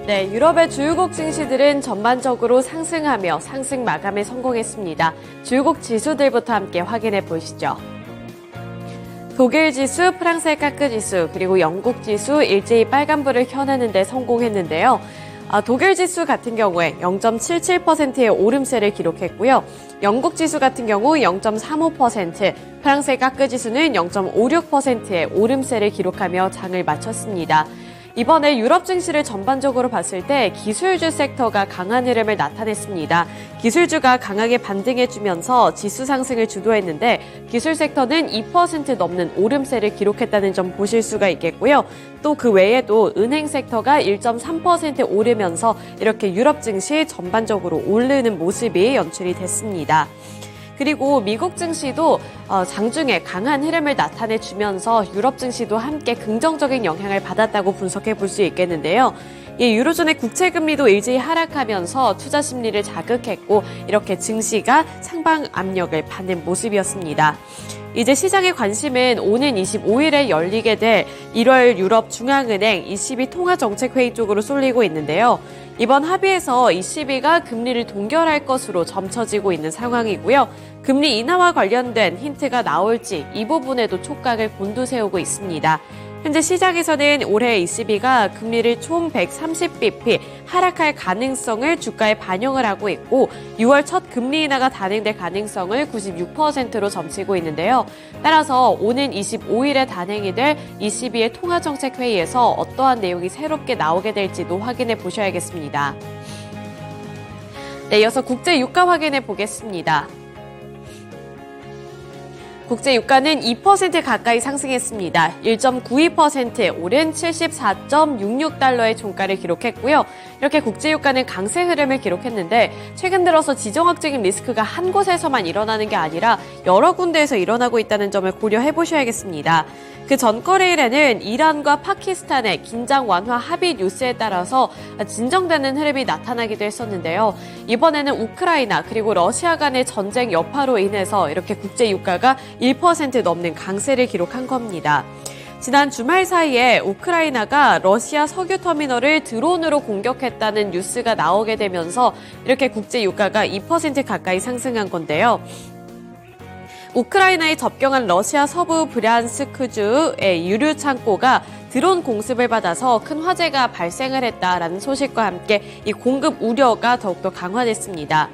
네, 유럽의 주요국 증시들은 전반적으로 상승하며 상승 마감에 성공했습니다. 주요국 지수들부터 함께 확인해 보시죠. 독일 지수, 프랑스의 카크 지수, 그리고 영국 지수 일제히 빨간불을 켜내는 데 성공했는데요. 독일 지수 같은 경우에 0.77%의 오름세를 기록했고요. 영국 지수 같은 경우 0.35%, 프랑스의 카크 지수는 0.56%의 오름세를 기록하며 장을 마쳤습니다. 이번에 유럽 증시를 전반적으로 봤을 때 기술주 섹터가 강한 흐름을 나타냈습니다. 기술주가 강하게 반등해주면서 지수 상승을 주도했는데 기술 섹터는 2% 넘는 오름세를 기록했다는 점 보실 수가 있겠고요. 또 그 외에도 은행 섹터가 1.3% 오르면서 이렇게 유럽 증시 전반적으로 오르는 모습이 연출이 됐습니다. 그리고 미국 증시도 장중에 강한 흐름을 나타내주면서 유럽 증시도 함께 긍정적인 영향을 받았다고 분석해 볼 수 있겠는데요. 유로존의 국채금리도 일제히 하락하면서 투자 심리를 자극했고 이렇게 증시가 상방 압력을 받는 모습이었습니다. 이제 시장의 관심은 오는 25일에 열리게 될 1월 유럽 중앙은행 ECB 통화정책회의 쪽으로 쏠리고 있는데요. 이번 합의에서 ECB가 금리를 동결할 것으로 점쳐지고 있는 상황이고요. 금리 인하와 관련된 힌트가 나올지 이 부분에도 촉각을 곤두세우고 있습니다. 현재 시장에서는 올해 ECB가 금리를 총 130bp 하락할 가능성을 주가에 반영을 하고 있고 6월 첫 금리 인하가 단행될 가능성을 96%로 점치고 있는데요. 따라서 오는 25일에 단행이 될 ECB의 통화정책회의에서 어떠한 내용이 새롭게 나오게 될지도 확인해 보셔야겠습니다. 네, 이어서 국제 유가 확인해 보겠습니다. 국제 유가는 2% 가까이 상승했습니다. 1.92% 오른 74.66달러의 종가를 기록했고요. 이렇게 국제 유가는 강세 흐름을 기록했는데 최근 들어서 지정학적인 리스크가 한 곳에서만 일어나는 게 아니라 여러 군데에서 일어나고 있다는 점을 고려해 보셔야겠습니다. 그 전거래일에는 이란과 파키스탄의 긴장 완화 합의 뉴스에 따라서 진정되는 흐름이 나타나기도 했었는데요. 이번에는 우크라이나 그리고 러시아 간의 전쟁 여파로 인해서 이렇게 국제 유가가 1% 넘는 강세를 기록한 겁니다. 지난 주말 사이에 우크라이나가 러시아 석유 터미널을 드론으로 공격했다는 뉴스가 나오게 되면서 이렇게 국제 유가가 2% 가까이 상승한 건데요. 우크라이나에 접경한 러시아 서부 브리안스크주의 유류 창고가 드론 공습을 받아서 큰 화재가 발생을 했다라는 소식과 함께 이 공급 우려가 더욱더 강화됐습니다.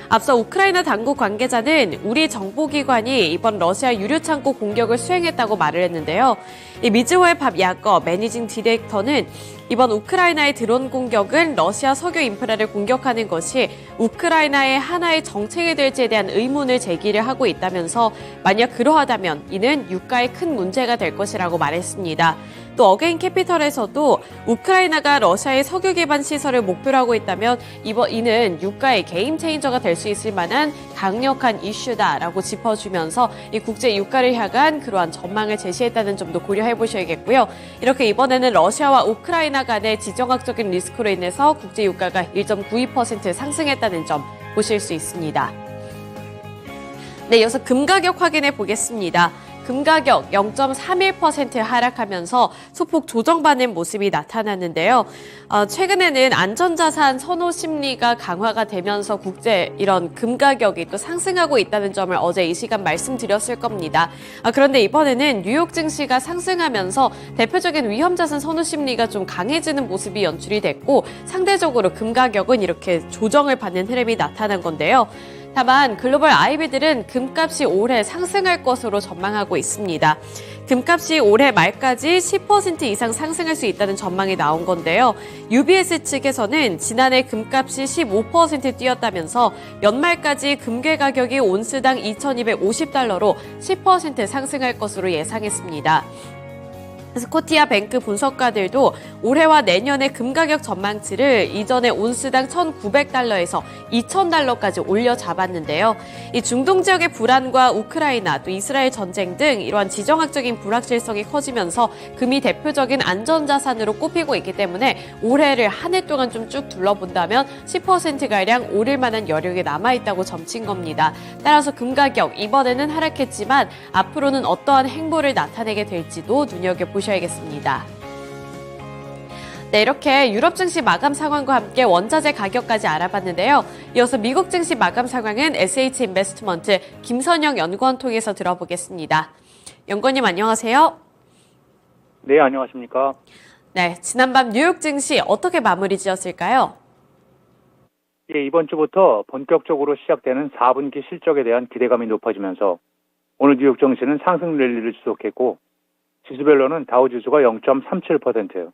앞서 우크라이나 당국 관계자는 우리 정보기관이 이번 러시아 유류창고 공격을 수행했다고 말을 했는데요. 이 미즈호의 밥 야거 매니징 디렉터는 이번 우크라이나의 드론 공격은 러시아 석유 인프라를 공격하는 것이 우크라이나의 하나의 정책이 될지에 대한 의문을 제기를 하고 있다면서 만약 그러하다면 이는 유가에 큰 문제가 될 것이라고 말했습니다. 또 어게인 캐피털에서도 우크라이나가 러시아의 석유 기반 시설을 목표로 하고 있다면 이는 유가의 게임 체인저가 될 수 있을 만한 강력한 이슈다라고 짚어주면서 이 국제 유가를 향한 그러한 전망을 제시했다는 점도 고려해 보셔야겠고요. 이렇게 이번에는 러시아와 우크라이나 간의 지정학적인 리스크로 인해서 국제 유가가 1.92% 상승했다는 점 보실 수 있습니다. 네, 이어서 금 가격 확인해 보겠습니다. 금 가격 0.31% 하락하면서 소폭 조정받는 모습이 나타났는데요. 최근에는 안전자산 선호 심리가 강화가 되면서 이런 금 가격이 또 상승하고 있다는 점을 어제 이 시간 말씀드렸을 겁니다. 그런데 이번에는 뉴욕 증시가 상승하면서 대표적인 위험자산 선호 심리가 좀 강해지는 모습이 연출이 됐고 상대적으로 금 가격은 이렇게 조정을 받는 흐름이 나타난 건데요. 다만 글로벌 IB들은 금값이 올해 상승할 것으로 전망하고 있습니다. 금값이 올해 말까지 10% 이상 상승할 수 있다는 전망이 나온 건데요. UBS 측에서는 지난해 금값이 15% 뛰었다면서 연말까지 금괴 가격이 온스당 2,250달러로 10% 상승할 것으로 예상했습니다. 스코티아 뱅크 분석가들도 올해와 내년의 금 가격 전망치를 이전에 온스당 1,900달러에서 2,000달러까지 올려 잡았는데요. 이 중동 지역의 불안과 우크라이나 또 이스라엘 전쟁 등 이러한 지정학적인 불확실성이 커지면서 금이 대표적인 안전자산으로 꼽히고 있기 때문에 올해를 한 해 동안 좀 쭉 둘러본다면 10%가량 오를 만한 여력이 남아있다고 점친 겁니다. 따라서 금 가격 이번에는 하락했지만 앞으로는 어떠한 행보를 나타내게 될지도 눈여겨보셔야겠습니다. 네, 이렇게 유럽 증시 마감 상황과 함께 원자재 가격까지 알아봤는데요. 이어서 미국 증시 마감 상황은 SH 인베스트먼트 김선영 연구원 통해서 들어보겠습니다. 연구원님 안녕하세요. 네, 안녕하십니까. 네, 지난밤 뉴욕 증시 어떻게 마무리 지었을까요? 예, 이번 주부터 본격적으로 시작되는 4분기 실적에 대한 기대감이 높아지면서 오늘 뉴욕 증시는 상승 랠리를 지속했고 지수별로는 다우지수가 0.37%,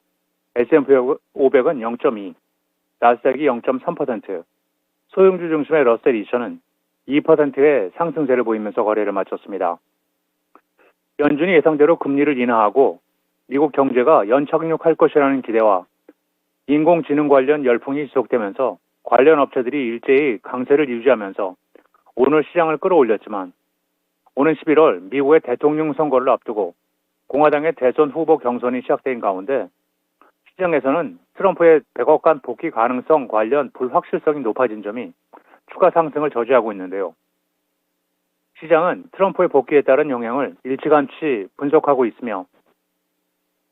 S&P 500은 0.2, 나스닥이 0.3%, 소형주 중심의 러셀 2000은 2%의 상승세를 보이면서 거래를 마쳤습니다. 연준이 예상대로 금리를 인하하고 미국 경제가 연착륙할 것이라는 기대와 인공지능 관련 열풍이 지속되면서 관련 업체들이 일제히 강세를 유지하면서 오늘 시장을 끌어올렸지만 오는 11월 미국의 대통령 선거를 앞두고 공화당의 대선 후보 경선이 시작된 가운데 시장에서는 트럼프의 백악관 복귀 가능성 관련 불확실성이 높아진 점이 추가 상승을 저지하고 있는데요. 시장은 트럼프의 복귀에 따른 영향을 일찌감치 분석하고 있으며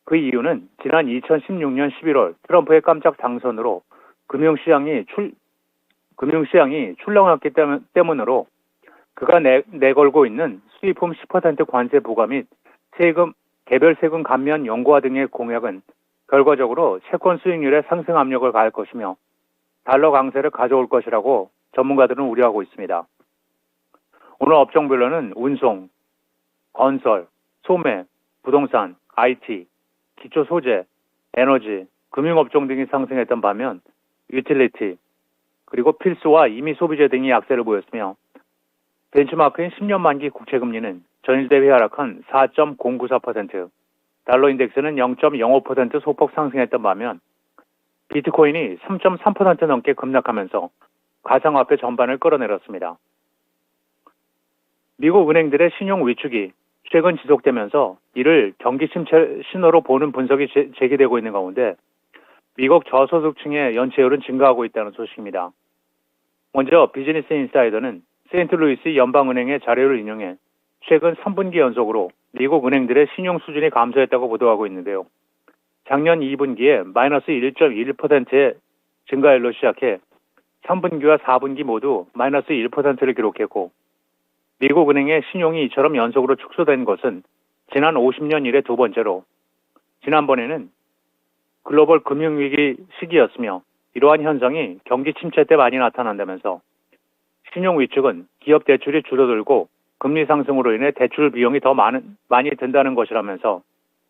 그 이유는 지난 2016년 11월 트럼프의 깜짝 당선으로 금융시장이 출렁했기 때문으로 그가 내걸고 있는 수입품 10% 관세 부과 및 개별 세금 감면 연구화 등의 공약은 결과적으로 채권 수익률에 상승 압력을 가할 것이며 달러 강세를 가져올 것이라고 전문가들은 우려하고 있습니다. 오늘 업종별로는 운송, 건설, 소매, 부동산, IT, 기초 소재, 에너지, 금융업종 등이 상승했던 반면 유틸리티, 그리고 필수와 임의 소비재 등이 약세를 보였으며 벤치마크인 10년 만기 국채금리는 전일 대비 하락한 4.094%, 달러 인덱스는 0.05% 소폭 상승했던 반면 비트코인이 3.3% 넘게 급락하면서 가상화폐 전반을 끌어내렸습니다. 미국 은행들의 신용 위축이 최근 지속되면서 이를 경기 침체 신호로 보는 분석이 제기되고 있는 가운데 미국 저소득층의 연체율은 증가하고 있다는 소식입니다. 먼저 비즈니스 인사이더는 세인트루이스 연방은행의 자료를 인용해 최근 3분기 연속으로 미국 은행들의 신용 수준이 감소했다고 보도하고 있는데요. 작년 2분기에 마이너스 1.1%의 증가율로 시작해 3분기와 4분기 모두 마이너스 1%를 기록했고 미국 은행의 신용이 이처럼 연속으로 축소된 것은 지난 50년 이래 두 번째로 지난번에는 글로벌 금융위기 시기였으며 이러한 현상이 경기 침체 때 많이 나타난다면서 신용 위축은 기업 대출이 줄어들고 금리 상승으로 인해 대출 비용이 더 많이 든다는 것이라면서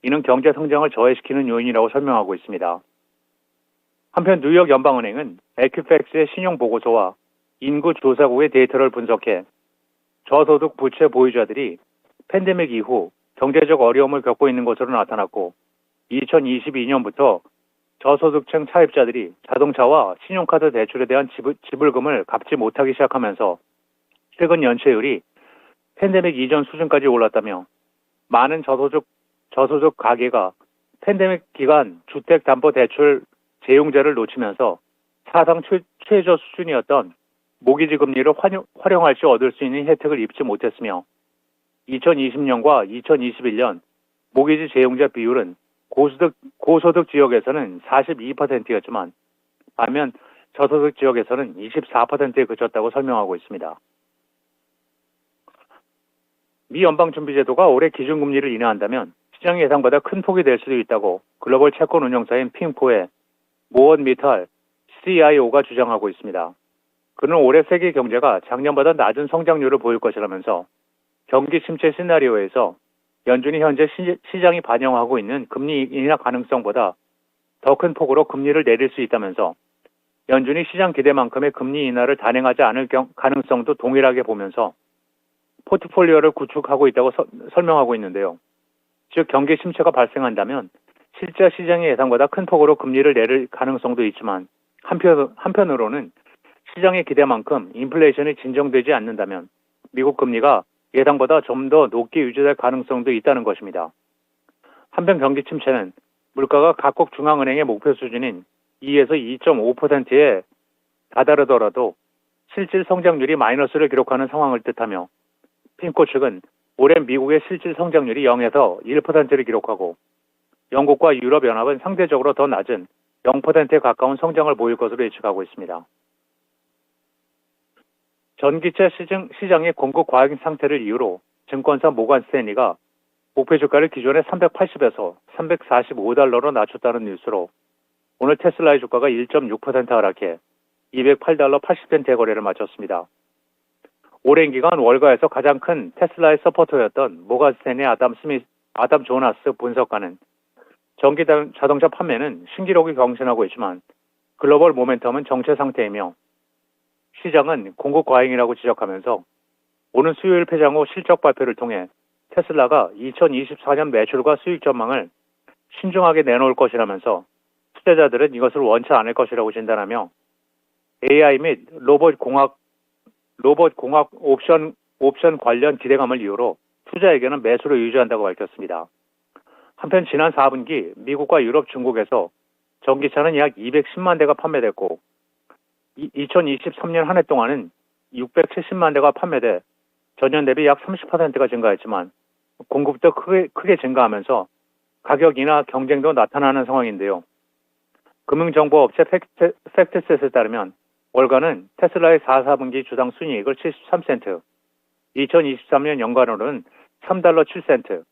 이는 경제 성장을 저해시키는 요인이라고 설명하고 있습니다. 한편 뉴욕 연방은행은 에큐팩스의 신용 보고서와 인구 조사국의 데이터를 분석해 저소득 부채 보유자들이 팬데믹 이후 경제적 어려움을 겪고 있는 것으로 나타났고 2022년부터 저소득층 차입자들이 자동차와 신용카드 대출에 대한 지불금을 갚지 못하기 시작하면서 최근 연체율이 팬데믹 이전 수준까지 올랐다며 많은 저소득 가계가 팬데믹 기간 주택담보대출 재용제를 놓치면서 사상 최저 수준이었던 모기지 금리를 활용할 시 얻을 수 있는 혜택을 입지 못했으며 2020년과 2021년 모기지 재용자 비율은 고소득 지역에서는 42%였지만 반면 저소득 지역에서는 24%에 그쳤다고 설명하고 있습니다. 미 연방준비제도가 올해 기준금리를 인하한다면 시장 예상보다 큰 폭이 될 수도 있다고 글로벌 채권 운용사인 핑포의 모원 미탈 CIO가 주장하고 있습니다. 그는 올해 세계 경제가 작년보다 낮은 성장률을 보일 것이라면서 경기 침체 시나리오에서 연준이 현재 시장이 반영하고 있는 금리 인하 가능성보다 더 큰 폭으로 금리를 내릴 수 있다면서 연준이 시장 기대만큼의 금리 인하를 단행하지 않을 가능성도 동일하게 보면서 포트폴리오를 구축하고 있다고 설명하고 있는데요. 즉 경기 침체가 발생한다면 실제 시장의 예상보다 큰 폭으로 금리를 내릴 가능성도 있지만 한편으로는 시장의 기대만큼 인플레이션이 진정되지 않는다면 미국 금리가 예상보다 좀 더 높게 유지될 가능성도 있다는 것입니다. 한편 경기 침체는 물가가 각국 중앙은행의 목표 수준인 2에서 2.5%에 다다르더라도 실질 성장률이 마이너스를 기록하는 상황을 뜻하며 핑코 측은 올해 미국의 실질 성장률이 0에서 1%를 기록하고 영국과 유럽연합은 상대적으로 더 낮은 0%에 가까운 성장을 보일 것으로 예측하고 있습니다. 전기차 시장의 공급 과잉 상태를 이유로 증권사 모간 스탠리가 목표 주가를 기존의 380에서 345달러로 낮췄다는 뉴스로 오늘 테슬라의 주가가 1.6% 하락해 208달러 80센트의 거래를 마쳤습니다. 오랜 기간 월가에서 가장 큰 테슬라의 서포터였던 모간 스탠리 아담 조나스 분석가는 전기 자동차 판매는 신기록을 경신하고 있지만 글로벌 모멘텀은 정체 상태이며 시장은 공급 과잉이라고 지적하면서 오는 수요일 폐장 후 실적 발표를 통해 테슬라가 2024년 매출과 수익 전망을 신중하게 내놓을 것이라면서 투자자들은 이것을 원치 않을 것이라고 진단하며 AI 및 로봇 공학 옵션 관련 기대감을 이유로 투자에게는 매수를 유지한다고 밝혔습니다. 한편 지난 4분기 미국과 유럽, 중국에서 전기차는 약 210만 대가 판매됐고 2023년 한 해 동안은 670만 대가 판매돼 전년 대비 약 30%가 증가했지만 공급도 크게 증가하면서 가격이나 경쟁도 나타나는 상황인데요. 금융정보업체 팩트셋에 따르면 월가는 테슬라의 4분기 주당 순이익을 73센트, 2023년 연간으로는 3달러 7센트,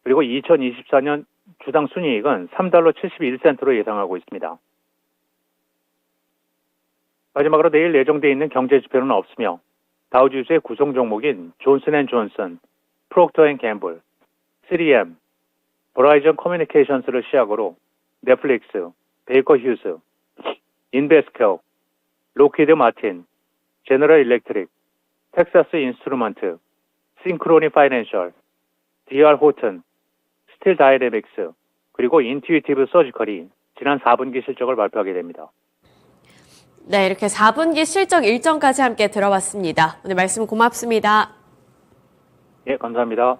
그리고 2024년 주당 순이익은 3달러 71센트로 예상하고 있습니다. 마지막으로 내일 예정되어 있는 경제 지표는 없으며 다우지수의 구성 종목인 존슨앤존슨, 프록터앤갬블, 3M, 버라이전 커뮤니케이션스를 시작으로 넷플릭스, 베이커 휴스, 인베스케어, 로키드 마틴, 제너럴 일렉트릭, 텍사스 인스트루먼트, 싱크로니 파이낸셜, DR 호튼, 스틸 다이내믹스, 그리고 인투이티브 서지컬이 지난 4분기 실적을 발표하게 됩니다. 네, 이렇게 4분기 실적 일정까지 함께 들어봤습니다. 오늘 말씀 고맙습니다. 예, 감사합니다.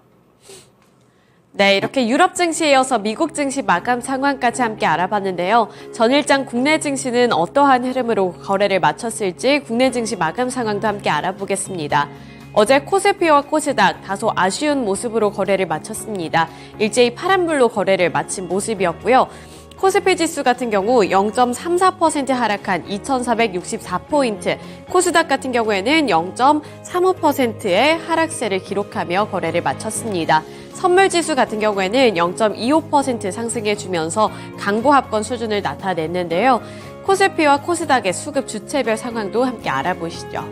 네, 이렇게 유럽 증시에 이어서 미국 증시 마감 상황까지 함께 알아봤는데요. 전일장 국내 증시는 어떠한 흐름으로 거래를 마쳤을지 국내 증시 마감 상황도 함께 알아보겠습니다. 어제 코스피와 코스닥 다소 아쉬운 모습으로 거래를 마쳤습니다. 일제히 파란불로 거래를 마친 모습이었고요. 코스피 지수 같은 경우 0.34% 하락한 2,464포인트, 코스닥 같은 경우에는 0.35%의 하락세를 기록하며 거래를 마쳤습니다. 선물지수 같은 경우에는 0.25% 상승해주면서 강보합권 수준을 나타냈는데요. 코스피와 코스닥의 수급 주체별 상황도 함께 알아보시죠.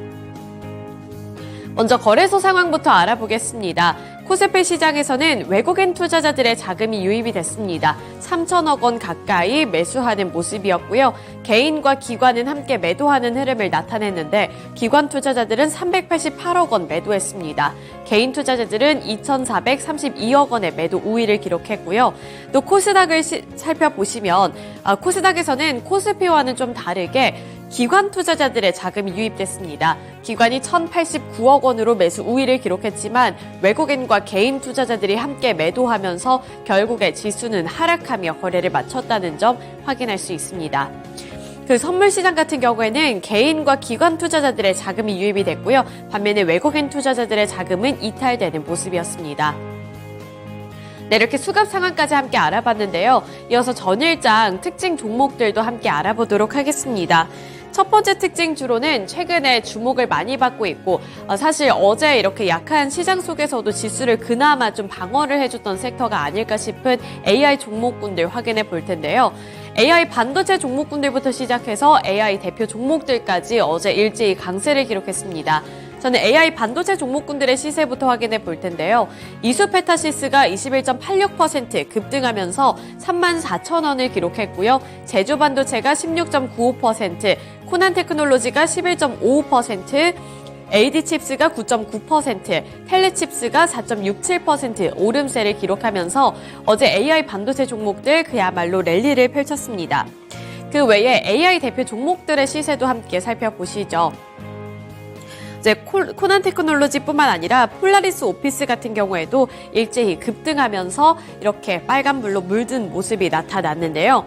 먼저 거래소 상황부터 알아보겠습니다. 코스피 시장에서는 외국인 투자자들의 자금이 유입이 됐습니다. 3천억 원 가까이 매수하는 모습이었고요. 개인과 기관은 함께 매도하는 흐름을 나타냈는데 기관 투자자들은 388억 원 매도했습니다. 개인 투자자들은 2,432억 원의 매도 우위를 기록했고요. 또 코스닥을 살펴보시면 코스닥에서는 코스피와는 좀 다르게 기관 투자자들의 자금이 유입됐습니다. 기관이 1,089억 원으로 매수 우위를 기록했지만 외국인과 개인 투자자들이 함께 매도하면서 결국에 지수는 하락하며 거래를 마쳤다는 점 확인할 수 있습니다. 그 선물 시장 같은 경우에는 개인과 기관 투자자들의 자금이 유입이 됐고요. 반면에 외국인 투자자들의 자금은 이탈되는 모습이었습니다. 네, 이렇게 수급 상황까지 함께 알아봤는데요. 이어서 전일장 특징 종목들도 함께 알아보도록 하겠습니다. 첫 번째 특징 주로는 최근에 주목을 많이 받고 있고 사실 어제 이렇게 약한 시장 속에서도 지수를 그나마 좀 방어를 해줬던 섹터가 아닐까 싶은 AI 종목군들 확인해 볼 텐데요. AI 반도체 종목군들부터 시작해서 AI 대표 종목들까지 어제 일제히 강세를 기록했습니다. 저는 AI 반도체 종목군들의 시세부터 확인해 볼 텐데요. 이수페타시스가 21.86% 급등하면서 34,000원을 기록했고요. 제주반도체가 16.95%, 코난테크놀로지가 11.55%, AD칩스가 9.9%, 텔레칩스가 4.67% 오름세를 기록하면서 어제 AI 반도체 종목들 그야말로 랠리를 펼쳤습니다. 그 외에 AI 대표 종목들의 시세도 함께 살펴보시죠. 이제 코난테크놀로지뿐만 아니라 폴라리스 오피스 같은 경우에도 일제히 급등하면서 이렇게 빨간불로 물든 모습이 나타났는데요.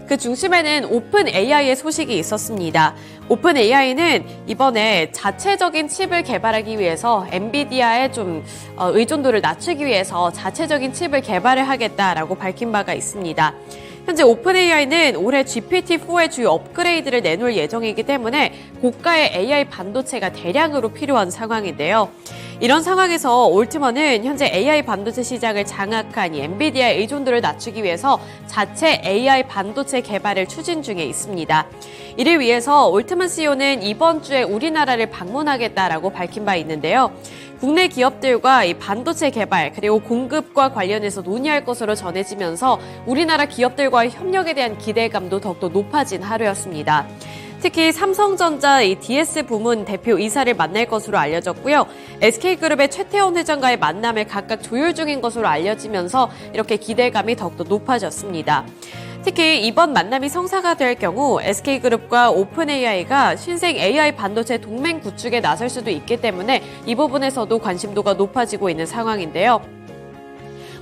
그 중심에는 오픈 AI의 소식이 있었습니다. 오픈 AI는 이번에 자체적인 칩을 개발하기 위해서 엔비디아의 좀 의존도를 낮추기 위해서 자체적인 칩을 개발을 하겠다라고 밝힌 바가 있습니다. 현재 오픈AI는 올해 GPT-4의 주요 업그레이드를 내놓을 예정이기 때문에 고가의 AI 반도체가 대량으로 필요한 상황인데요. 이런 상황에서 올트먼은 현재 AI 반도체 시장을 장악한 이 엔비디아의 의존도를 낮추기 위해서 자체 AI 반도체 개발을 추진 중에 있습니다. 이를 위해서 올트먼 CEO는 이번 주에 우리나라를 방문하겠다라고 밝힌 바 있는데요. 국내 기업들과 이 반도체 개발 그리고 공급과 관련해서 논의할 것으로 전해지면서 우리나라 기업들과의 협력에 대한 기대감도 더욱더 높아진 하루였습니다. 특히 삼성전자 이 DS 부문 대표 이사를 만날 것으로 알려졌고요. SK그룹의 최태원 회장과의 만남을 각각 조율 중인 것으로 알려지면서 이렇게 기대감이 더욱더 높아졌습니다. 특히 이번 만남이 성사가 될 경우 SK그룹과 오픈AI가 신생 AI 반도체 동맹 구축에 나설 수도 있기 때문에 이 부분에서도 관심도가 높아지고 있는 상황인데요.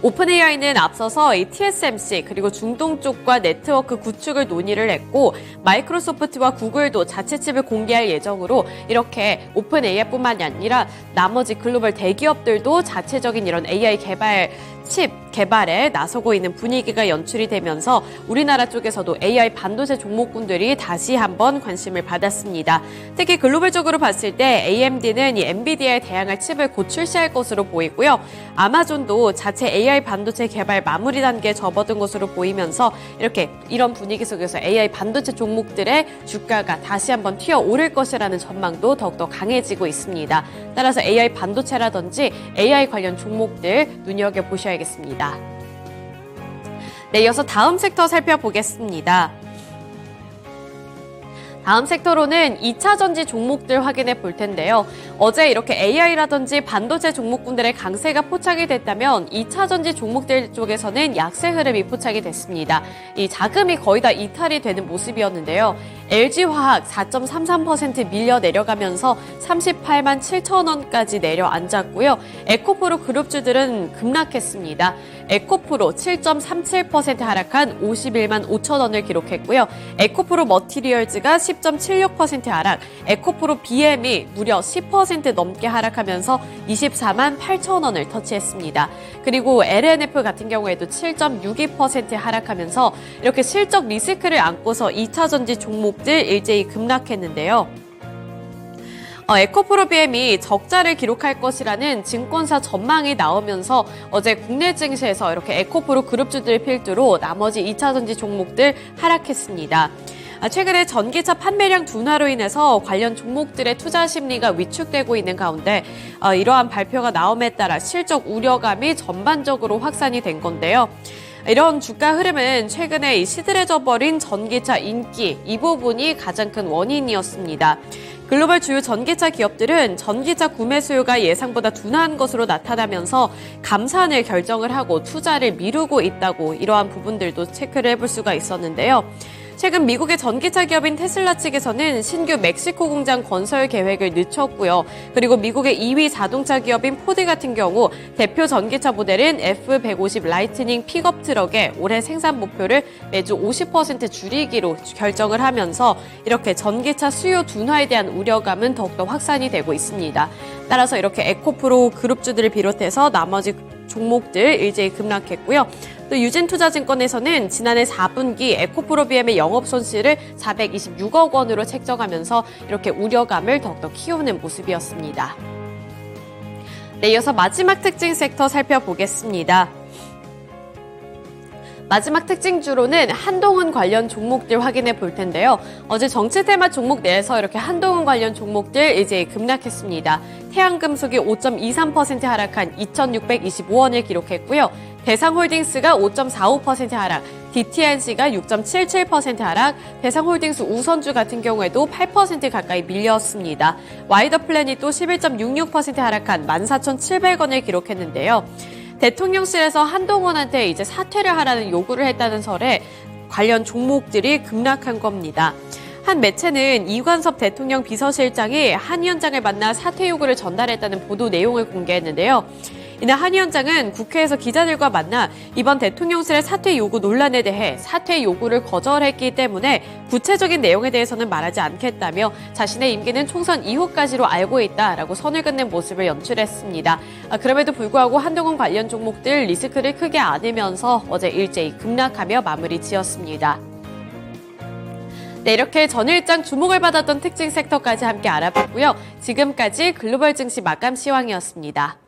오픈AI는 앞서서 이 TSMC 그리고 중동 쪽과 네트워크 구축을 논의를 했고 마이크로소프트와 구글도 자체 칩을 공개할 예정으로 이렇게 오픈AI뿐만이 아니라 나머지 글로벌 대기업들도 자체적인 이런 AI 개발 칩 개발에 나서고 있는 분위기가 연출이 되면서 우리나라 쪽에서도 AI 반도체 종목군들이 다시 한번 관심을 받았습니다. 특히 글로벌적으로 봤을 때 AMD는 이 엔비디아에 대항할 칩을 곧 출시할 것으로 보이고요. 아마존도 자체 AI 반도체 개발 마무리 단계에 접어든 것으로 보이면서 이런 분위기 속에서 AI 반도체 종목들의 주가가 다시 한번 튀어오를 것이라는 전망도 더욱더 강해지고 있습니다. 따라서 AI 반도체라든지 AI 관련 종목들 눈여겨보셔야겠습니다. 네, 이어서 다음 섹터 살펴보겠습니다. 다음 섹터로는 2차 전지 종목들 확인해 볼 텐데요. 어제 이렇게 AI라든지 반도체 종목군들의 강세가 포착이 됐다면 2차 전지 종목들 쪽에서는 약세 흐름이 포착이 됐습니다. 이 자금이 거의 다 이탈이 되는 모습이었는데요. LG화학 4.33% 밀려 내려가면서 38만 7천 원까지 내려앉았고요. 에코프로 그룹주들은 급락했습니다. 에코프로 7.37% 하락한 51만 5천 원을 기록했고요. 에코프로 머티리얼즈가 10.76% 하락, 에코프로 BM이 무려 10% 넘게 하락하면서 24만 8천 원을 터치했습니다. 그리고 LNF 같은 경우에도 7.62% 하락하면서 이렇게 실적 리스크를 안고서 2차 전지 종목들 일제히 급락했는데요. 에코프로 BM이 적자를 기록할 것이라는 증권사 전망이 나오면서 어제 국내 증시에서 이렇게 에코프로 그룹주들 필두로 나머지 2차 전지 종목들 하락했습니다. 최근에 전기차 판매량 둔화로 인해서 관련 종목들의 투자 심리가 위축되고 있는 가운데 이러한 발표가 나옴에 따라 실적 우려감이 전반적으로 확산이 된 건데요. 이런 주가 흐름은 최근에 시들해져버린 전기차 인기, 이 부분이 가장 큰 원인이었습니다. 글로벌 주요 전기차 기업들은 전기차 구매 수요가 예상보다 둔화한 것으로 나타나면서 감산을 결정을 하고 투자를 미루고 있다고 이러한 부분들도 체크를 해볼 수가 있었는데요. 최근 미국의 전기차 기업인 테슬라 측에서는 신규 멕시코 공장 건설 계획을 늦췄고요. 그리고 미국의 2위 자동차 기업인 포드 같은 경우 대표 전기차 모델인 F150 라이트닝 픽업 트럭의 올해 생산 목표를 매주 50% 줄이기로 결정을 하면서 이렇게 전기차 수요 둔화에 대한 우려감은 더욱더 확산이 되고 있습니다. 따라서 이렇게 에코프로 그룹주들을 비롯해서 나머지 종목들 일제히 급락했고요. 또 유진투자증권에서는 지난해 4분기 에코프로 BM의 영업손실을 426억 원으로 책정하면서 이렇게 우려감을 더욱더 키우는 모습이었습니다. 네, 이어서 마지막 특징 섹터 살펴보겠습니다. 마지막 특징주로는 한동훈 관련 종목들 확인해 볼 텐데요. 어제 정치 테마 종목 내에서 이렇게 한동훈 관련 종목들 이제 급락했습니다. 태양금속이 5.23% 하락한 2,625원을 기록했고요. 대상홀딩스가 5.45% 하락, DTNC가 6.77% 하락, 대상홀딩스 우선주 같은 경우에도 8% 가까이 밀렸습니다. 와이더플랜이 또 11.66% 하락한 14,700원을 기록했는데요. 대통령실에서 한동훈한테 이제 사퇴를 하라는 요구를 했다는 설에 관련 종목들이 급락한 겁니다. 한 매체는 이관섭 대통령 비서실장이 한 위원장을 만나 사퇴 요구를 전달했다는 보도 내용을 공개했는데요. 이날 한 위원장은 국회에서 기자들과 만나 이번 대통령실의 사퇴 요구 논란에 대해 사퇴 요구를 거절했기 때문에 구체적인 내용에 대해서는 말하지 않겠다며 자신의 임기는 총선 이후까지로 알고 있다라고 선을 긋는 모습을 연출했습니다. 그럼에도 불구하고 한동훈 관련 종목들 리스크를 크게 안으면서 어제 일제히 급락하며 마무리 지었습니다. 네, 이렇게 전일장 주목을 받았던 특징 섹터까지 함께 알아봤고요. 지금까지 글로벌 증시 마감 시황이었습니다.